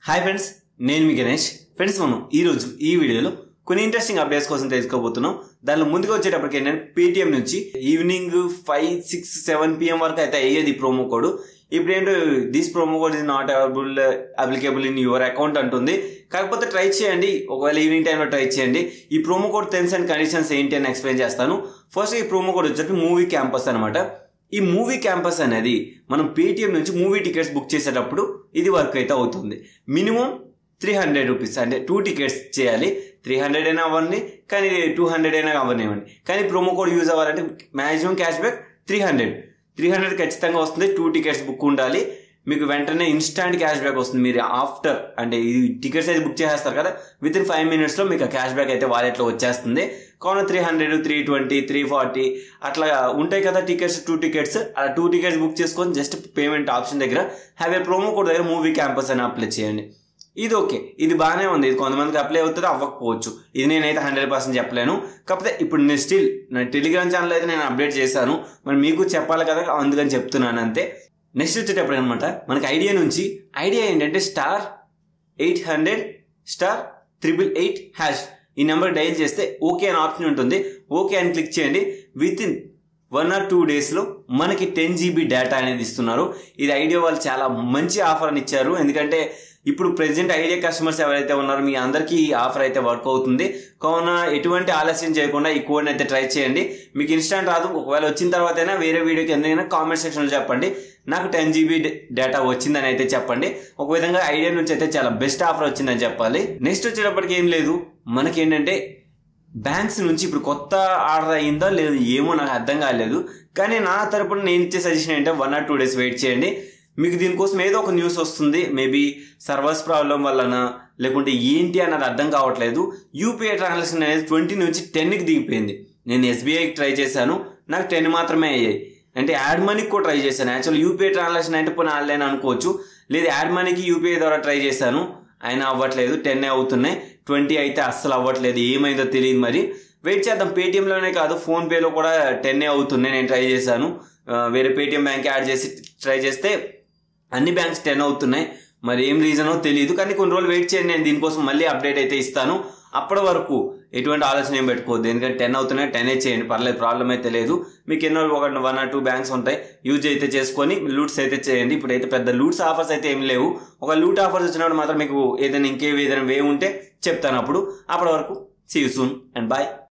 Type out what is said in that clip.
Hi friends, నేను మీ Ganesh. Friends, మనం ఈరోజు ఈ వీడియోలో కొన్ని ఇంట్రెస్టింగ్ అప్డేట్స్ కోసం తెలుసుకోబోతున్నాం. దానిలో ముందుగా వచ్చేటప్పటికి ఏంటంటే పేటిఎం నుంచి ఈవినింగ్ 5, 6, 7 PM వరకు అయితే అయ్యేది ప్రోమో కోడ్. ఇప్పుడు ఏంటో this promo code is not applicable in your account అంటుంది. కాకపోతే ట్రై చేయండి, ఒకవేళ ఈవినింగ్ టైంలో ట్రై చేయండి. ఈ promo code terms and conditions ఏంటి అని ఎక్స్ప్లెయిన్ చేస్తాను. ఫస్ట్ ఈ ప్రోమో కోడ్ వచ్చేసి మూవీ క్యాంపస్ అనమాట. ఈ మూవీ క్యాంపస్ అనేది మనం పేటిఎం నుంచి మూవీ టికెట్స్ బుక్ చేసేటప్పుడు ఇది వర్క్ అయితే అవుతుంది. మినిమం 300 రూపీస్, అంటే 2 టికెట్స్ చేయాలి. 300 అయినా అవ్వండి, కానీ 200 అయినా అవ్వనివ్వండి. కానీ ప్రోమో కోడ్ యూజ్ అవ్వాలంటే మాక్సిమం క్యాష్ బ్యాక్ 300 ఖచ్చితంగా వస్తుంది. 2 టికెట్స్ బుక్ ఉండాలి. మీకు వెంటనే ఇన్స్టాంట్ క్యాష్ బ్యాక్ వస్తుంది. మీరు ఆఫ్టర్ అంటే ఈ టికెట్స్ అయితే బుక్ చేసేస్తారు కదా, విత్ ఇన్ 5 minutesలో మీకు క్యాష్ బ్యాక్ అయితే వాలెట్లో వచ్చేస్తుంది. కావున 300, 320, 340 అట్లా ఉంటాయి కదా టికెట్స్, 2 టికెట్స్. అలా 2 టికెట్స్ బుక్ చేసుకొని జస్ట్ పేమెంట్ ఆప్షన్ దగ్గర హ్యావ్ ఏ ప్రోమో కోడ్ దగ్గర మూవీ క్యాంపస్ అని అప్లై చేయండి. ఇది ఓకే, ఇది బాగానే ఉంది. ఇది కొంతమందికి అప్లై అవుతుంది, అవ్వకపోవచ్చు. ఇది నేనైతే 100% చెప్పలేను. కాకపోతే ఇప్పుడు నేను స్టిల్ నా టెలిగ్రామ్ ఛానల్ అయితే నేను అప్డేట్ చేశాను. మరి మీకు చెప్పాలి కదా, అందుకని చెప్తున్నాను అంతే. నెక్స్ట్ వచ్చేటప్పుడు అనమాట మనకి ఐడియా నుంచి ఐడియా ఏంటంటే *800 *888# ఈ నెంబర్ డైల్ చేస్తే ఓకే అని ఆప్షన్ ఉంటుంది. ఓకే అని క్లిక్ చేయండి. విత్ ఇన్ 1 or 2 daysలో మనకి 10 GB డేటా అనేది ఇస్తున్నారు. ఇది ఐడియా వాళ్ళు చాలా మంచి ఆఫర్ అని ఇచ్చారు. ఎందుకంటే ఇప్పుడు ప్రెసెంట్ ఐడియా కస్టమర్స్ ఎవరైతే ఉన్నారో మీ అందరికీ ఈ ఆఫర్ అయితే వర్క్ అవుతుంది. కావున ఎటువంటి ఆలస్యం చేయకుండా ఈ కోడ్ని అయితే ట్రై చేయండి. మీకు ఇన్స్టాంట్ రాదు, ఒకవేళ వచ్చిన తర్వాత అయినా వేరే వీడియోకి ఎందుకైనా కామెంట్ సెక్షన్లో చెప్పండి. నాకు 10 GB డేటా వచ్చిందని అయితే చెప్పండి. ఒక విధంగా ఐడియా నుంచి అయితే చాలా బెస్ట్ ఆఫర్ వచ్చిందని చెప్పాలి. నెక్స్ట్ వచ్చేటప్పటికి ఏం లేదు, మనకి ఏంటంటే బ్యాంక్స్ నుంచి ఇప్పుడు కొత్త ఆర్డర్ అయ్యిందో లేదు ఏమో నాకు అర్థం కాలేదు. కానీ నా తరపున నేను ఇచ్చే సజెషన్ ఏంటంటే 1 or 2 days వెయిట్ చేయండి. మీకు దీనికోసం ఏదో ఒక న్యూస్ వస్తుంది. మేబీ సర్వర్స్ ప్రాబ్లం వలన, లేకుంటే ఏంటి అన్నది అర్థం కావట్లేదు. యూపీఐ ట్రాన్సాక్షన్ అనేది 20 నుంచి 10కి దిగిపోయింది. నేను ఎస్బీఐకి ట్రై చేశాను, నాకు 10 మాత్రమే అయ్యాయి. అంటే యాడ్ మనీకి కూడా ట్రై చేశాను. యాక్చువల్ యూపీఐ ట్రాన్సాక్షన్ అంటే పోనీ ఆన్లైన్ అనుకోవచ్చు. లేదు యాడ్ మనీకి యూపీఐ ద్వారా ట్రై చేశాను, అయినా అవ్వట్లేదు. 10 అవుతున్నాయి, 20 అయితే అస్సలు అవ్వట్లేదు. ఏమైందో తెలియదు. మరి వెయిట్ చేద్దాం. పేటిఎంలోనే కాదు, ఫోన్పేలో కూడా 10 అవుతున్నాయి. నేను ట్రై చేశాను, వేరే పేటిఎం బ్యాంక్ యాడ్ చేసి ట్రై చేస్తే అన్ని బ్యాంక్స్ 10 అవుతున్నాయి. మరి ఏం రీజనో తెలియదు. కానీ కొన్ని రోజులు వెయిట్ చేయండి, నేను దీనికోసం మళ్ళీ అప్డేట్ అయితే ఇస్తాను. అప్పటి వరకు ఎటువంటి ఆలోచన ఏం పెట్టుకోవద్దు. ఎందుకంటే 10 అవుతున్నాయి, 10 చేయండి, పర్లేదు, ప్రాబ్లం అయితే లేదు. మీకు ఎన్నో 1 or 2 బ్యాంక్స్ ఉంటాయి, యూజ్ అయితే చేసుకొని లూట్స్ అయితే చేయండి. ఇప్పుడైతే పెద్ద లూట్స్ ఆఫర్స్ అయితే ఏం లేవు. ఒక లూట్ ఆఫర్స్ వచ్చినప్పుడు మాత్రం మీకు ఏదైనా వే ఉంటే చెప్తాను. అప్పటి వరకు see you soon and bye.